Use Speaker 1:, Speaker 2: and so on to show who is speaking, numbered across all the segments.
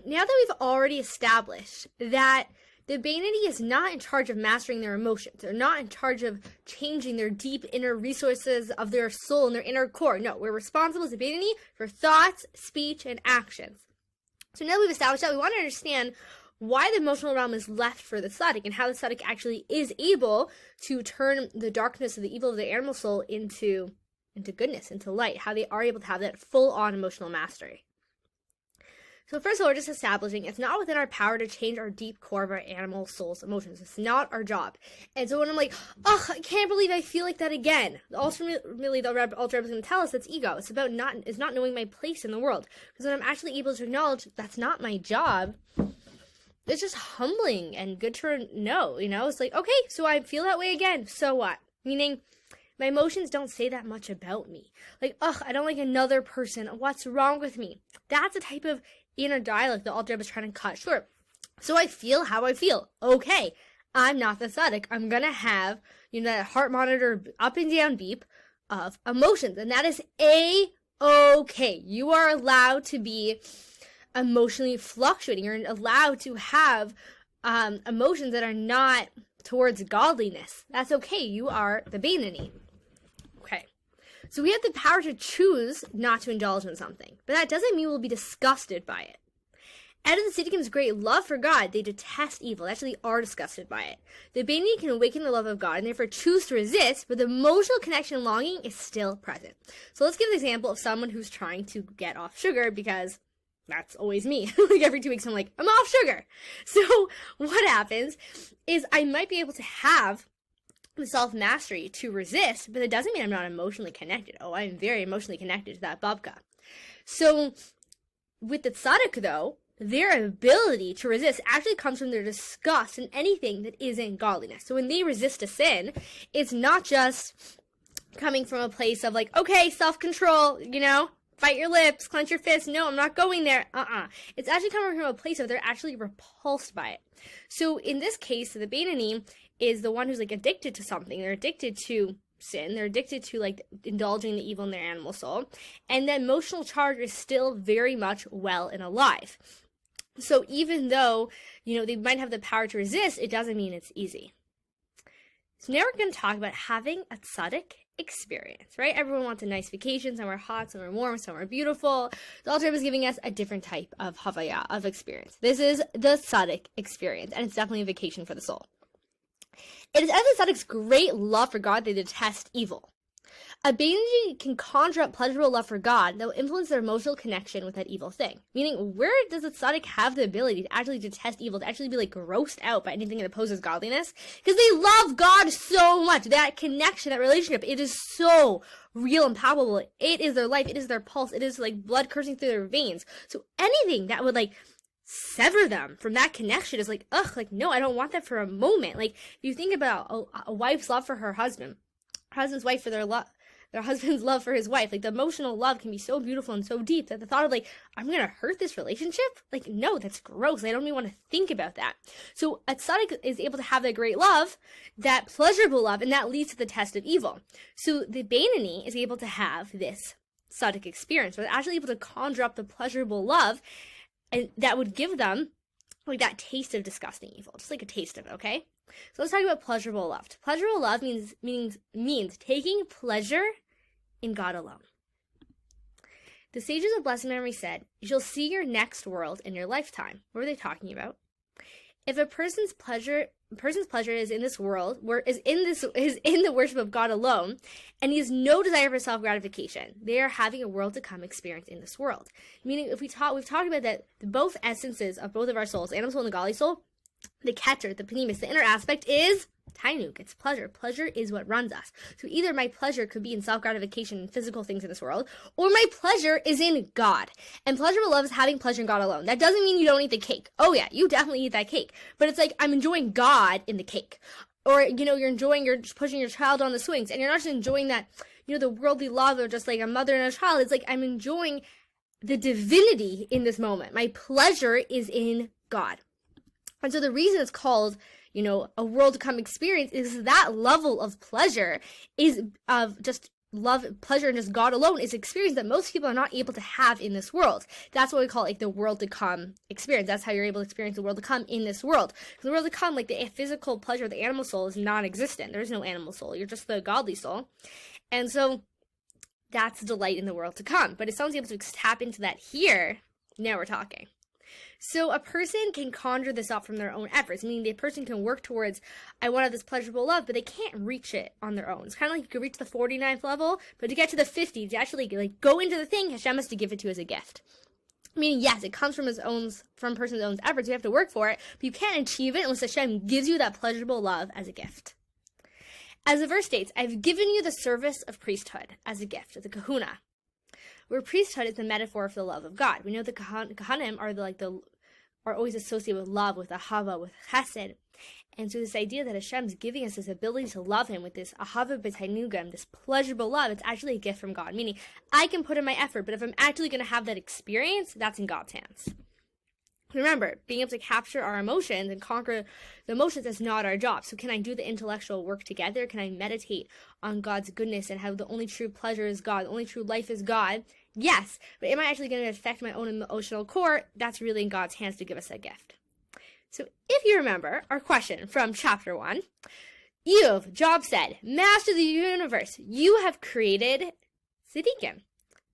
Speaker 1: now that we've already established that the Bainity is not in charge of mastering their emotions, they're not in charge of changing their deep inner resources of their soul and their inner core. No, we're responsible as a Bainity for thoughts, speech, and actions. So now that we've established that, we want to understand why the emotional realm is left for the tzaddik and how the tzaddik actually is able to turn the darkness of the evil of the animal soul into goodness, into light, how they are able to have that full-on emotional mastery. So first of all, we're just establishing it's not within our power to change our deep core of our animal soul's emotions. It's not our job. And so when I'm like, oh, I can't believe I feel like that again, ultimately the Alter is going to tell us that's ego. It's about not knowing my place in the world. Because when I'm actually able to acknowledge that's not my job, it's just humbling and good to know, It's like, okay, so I feel that way again. So what? Meaning, my emotions don't say that much about me. Like, ugh, I don't like another person. What's wrong with me? That's a type of inner dialogue the Alter is trying to cut short. So I feel how I feel. Okay, I'm not the tzaddik. I'm going to have, that heart monitor up and down beep of emotions. And that is A-okay. You are allowed to be emotionally fluctuating. You're allowed to have emotions that are not towards godliness. That's okay. You are the Bainani. Okay. So we have the power to choose not to indulge in something, but that doesn't mean we'll be disgusted by it. Out of the Tziddikim's great love for God, they detest evil. They actually are disgusted by it. The Bainani can awaken the love of God and therefore choose to resist, but the emotional connection and longing is still present. So let's give an example of someone who's trying to get off sugar, because that's always me. Like every 2 weeks I'm like, I'm off sugar. So what happens is I might be able to have the self-mastery to resist, but it doesn't mean I'm not emotionally connected. Oh, I'm very emotionally connected to that babka. So with the tzaddik, though, their ability to resist actually comes from their disgust in anything that isn't godliness. So when they resist a sin, it's not just coming from a place of like, okay, self-control, fight your lips, clench your fists. No, I'm not going there. It's actually coming from a place of they're actually repulsed by it. So in this case, the Bainani is the one who's like addicted to something. They're addicted to sin. They're addicted to like indulging the evil in their animal soul. And the emotional charge is still very much well and alive. So even though, they might have the power to resist, it doesn't mean it's easy. So now we're going to talk about having a tzaddik experience, right? Everyone wants a nice vacation, somewhere hot, somewhere warm, somewhere beautiful. The Alter is giving us a different type of havaya, of experience. This is the tzaddik experience, and it's definitely a vacation for the soul. It is out of the tzaddik's great love for God they detest evil. A Bainani can conjure up pleasurable love for God that will influence their emotional connection with that evil thing. Meaning, where does a tzaddik have the ability to actually detest evil, to actually be like grossed out by anything that opposes godliness? Because they love God so much. That connection, that relationship, it is so real and palpable. It is their life. It is their pulse. It is like blood coursing through their veins. So anything that would like sever them from that connection is like, ugh, like, no, I don't want that for a moment. Like, if you think about a wife's love for her husband, her husband's wife for their husband's love for his wife, like the emotional love can be so beautiful and so deep that the thought of like, I'm going to hurt this relationship? Like, no, that's gross. I don't even want to think about that. So a tzaddik is able to have that great love, that pleasurable love, and that leads to the test of evil. So the Bainani is able to have this tzaddik experience, where they're actually able to conjure up the pleasurable love, and that would give them like that taste of disgusting evil, just like a taste of it, okay? So let's talk about pleasurable love. Pleasurable love means taking pleasure in God alone. The sages of blessed memory said, "You shall see your next world in your lifetime." What are they talking about? If a person's pleasure is in this world, is in the worship of God alone, and he has no desire for self-gratification, they are having a world to come experience in this world. Meaning, we've talked about that both essences of both of our souls, animal soul and the godly soul, the keter, the panimis, the inner aspect is tainuk. It's pleasure. Pleasure is what runs us. So either my pleasure could be in self-gratification and physical things in this world, or my pleasure is in God. And pleasurable love is having pleasure in God alone. That doesn't mean you don't eat the cake. Oh yeah, you definitely eat that cake. But it's like, I'm enjoying God in the cake. Or, you're just pushing your child on the swings, and you're not just enjoying that, the worldly love of just like a mother and a child. It's like, I'm enjoying the divinity in this moment. My pleasure is in God. And so the reason it's called, a world to come experience is that level of pleasure is of just love, pleasure, and just God alone is an experience that most people are not able to have in this world. That's what we call like the world to come experience. That's how you're able to experience the world to come in this world. The world to come, like the physical pleasure of the animal soul, is non-existent. There's no animal soul. You're just the godly soul. And so that's delight in the world to come. But if someone's able to tap into that here, now we're talking. So a person can conjure this up from their own efforts, meaning the person can work towards, I want to have this pleasurable love, but they can't reach it on their own. It's kind of like you could reach the 49th level, but to get to the 50, to actually like go into the thing, Hashem has to give it to you as a gift. Meaning, yes, it comes from a person's own efforts. You have to work for it, but you can't achieve it unless Hashem gives you that pleasurable love as a gift. As the verse states, I've given you the service of priesthood as a gift, the kahuna. Where priesthood is the metaphor for the love of God. We know the kahanim are always associated with love, with ahava, with chesed. And so this idea that Hashem's giving us this ability to love him with this ahava b'tainugam, this pleasurable love, it's actually a gift from God. Meaning, I can put in my effort, but if I'm actually going to have that experience, that's in God's hands. Remember, being able to capture our emotions and conquer the emotions is not our job. So can I do the intellectual work together? Can I meditate on God's goodness and how the only true pleasure is God, the only true life is God? Yes, but am I actually going to affect my own emotional core? That's really in God's hands to give us that gift. So if you remember our question from chapter 1, Job said, Master of the universe, you have created tzaddikim.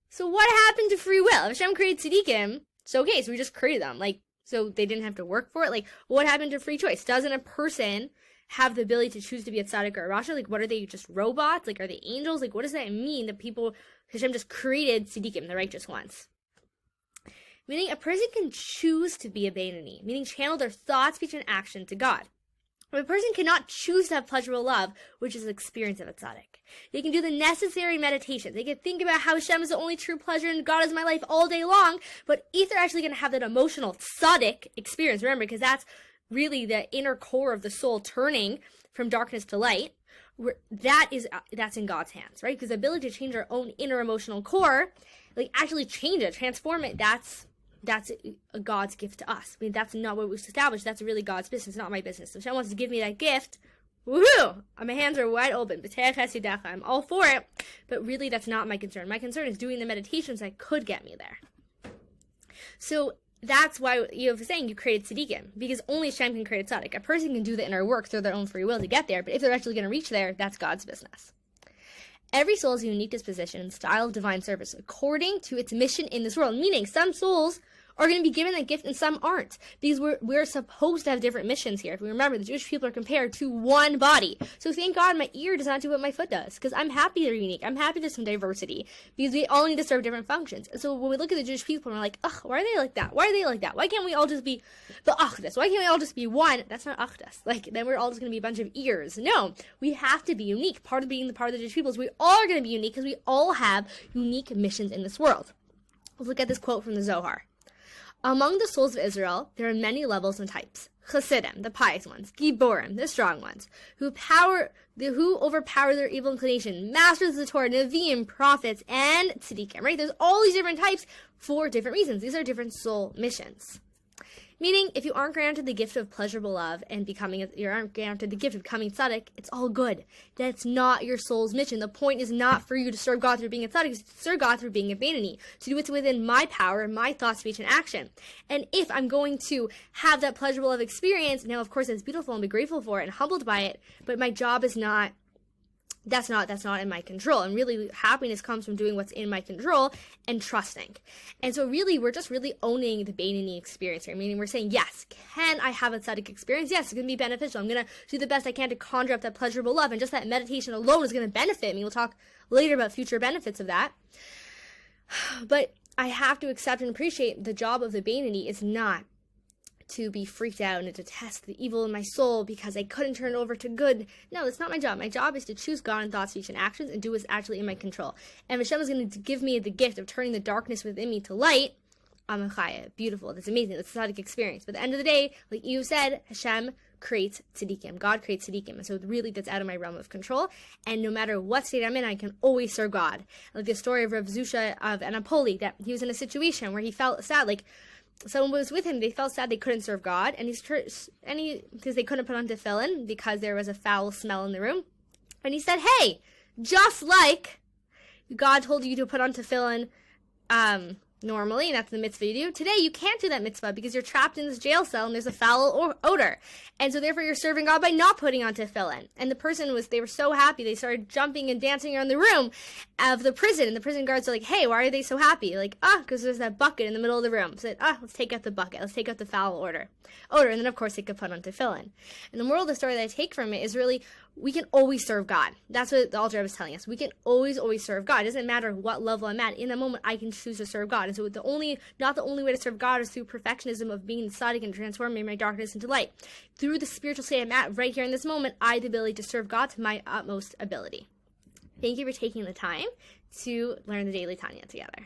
Speaker 1: So what happened to free will? If Hashem created tzaddikim, it's okay, so we just created them. So they didn't have to work for it? What happened to free choice? Doesn't a person have the ability to choose to be a tzaddik or a rasha? What are they, just robots? Are they angels? What does that mean that Hashem just created tzaddikim, the righteous ones? Meaning a person can choose to be a Beinoni, meaning channel their thought, speech, and action to God. But a person cannot choose to have pleasurable love, which is the experience of a tzaddik. They can do the necessary meditation. They can think about how Hashem is the only true pleasure and God is my life all day long. But if they're actually going to have that emotional tzaddik experience, remember, because that's really the inner core of the soul turning from darkness to light, that's in God's hands, right? Because the ability to change our own inner emotional core, actually change it, transform it, that's a God's gift to us. That's not what we've established. That's really God's business, not my business. So if Hashem wants to give me that gift, woohoo! My hands are wide open. I'm all for it. But really, that's not my concern. My concern is doing the meditations that could get me there. So that's why Eov is saying you created tzaddikim, because only Hashem can create a tzaddik. A person can do the inner work through their own free will to get there, but if they're actually going to reach there, that's God's business. Every soul has a unique disposition and style of divine service according to its mission in this world, meaning some souls are going to be given that gift and some aren't, because we're supposed to have different missions here. If we remember, the Jewish people are compared to one body. So thank God my ear does not do what my foot does, because I'm happy they're unique. I'm happy there's some diversity, because we all need to serve different functions. And so when we look at the Jewish people, we're like, ugh, why are they like that? Why are they like that? Why can't we all just be the Achdus? Why can't we all just be one? That's not Achdus. Then we're all just going to be a bunch of ears. No, we have to be unique. Part of being the part of the Jewish people is we all are going to be unique, because we all have unique missions in this world. Let's look at this quote from the Zohar. Among the souls of Israel, there are many levels and types. Chassidim, the pious ones. Giborim, the strong ones. Who overpower their evil inclination. Masters of the Torah, Nevi'im, prophets, and tzaddikim, right? There's all these different types for different reasons. These are different soul missions. Meaning, if you aren't granted the gift of pleasurable love and you aren't granted the gift of becoming tzaddik, it's all good. That's not your soul's mission. The point is not for you to serve God through being a tzaddik, it's to serve God through being a Beinoni, to do what's within my power, my thought, speech, and action. And if I'm going to have that pleasurable love experience, now of course it's beautiful and be grateful for it and humbled by it, but my job is not, that's not in my control. And really, happiness comes from doing what's in my control and trusting. And so really, we're just really owning the Beinoni experience here. Meaning we're saying, yes, can I have a tzaddik experience? Yes, it's going to be beneficial. I'm going to do the best I can to conjure up that pleasurable love. And just that meditation alone is going to benefit me. We'll talk later about future benefits of that. But I have to accept and appreciate the job of the Beinoni is not to be freaked out and to detest the evil in my soul because I couldn't turn it over to good. No, that's not my job. My job is to choose God in thoughts, speech, and actions and do what's actually in my control. And Hashem is going to give me the gift of turning the darkness within me to light. I'm a chaya. Beautiful. That's amazing. That's a tzaddik experience. But at the end of the day, like you said, Hashem creates tzaddikim. God creates tzaddikim. And so really that's out of my realm of control. And no matter what state I'm in, I can always serve God. Like the story of Rav Zusha of Anapoli, that he was in a situation where he felt sad, someone was with him, they felt sad they couldn't serve God, because they couldn't put on tefillin because there was a foul smell in the room. And he said, hey, just like God told you to put on tefillin normally, and that's the mitzvah you do. Today, you can't do that mitzvah because you're trapped in this jail cell and there's a foul odor. And so therefore, you're serving God by not putting on tefillin. And the person they were so happy, they started jumping and dancing around the room of the prison. And the prison guards are like, hey, why are they so happy? Like, because there's that bucket in the middle of the room. So, let's take out the bucket. Let's take out the foul odor. And then, of course, they could put on tefillin. And the moral of the story that I take from it is really, we can always serve God. That's what the Alter Rebbe is telling us. We can always serve God. It doesn't matter what level I'm at. In that moment, I can choose to serve God. And so not the only way to serve God is through perfectionism of being tzaddik and transforming my darkness into light. Through the spiritual state I'm at right here in this moment, I have the ability to serve God to my utmost ability. Thank you for taking the time to learn the Daily Tanya together.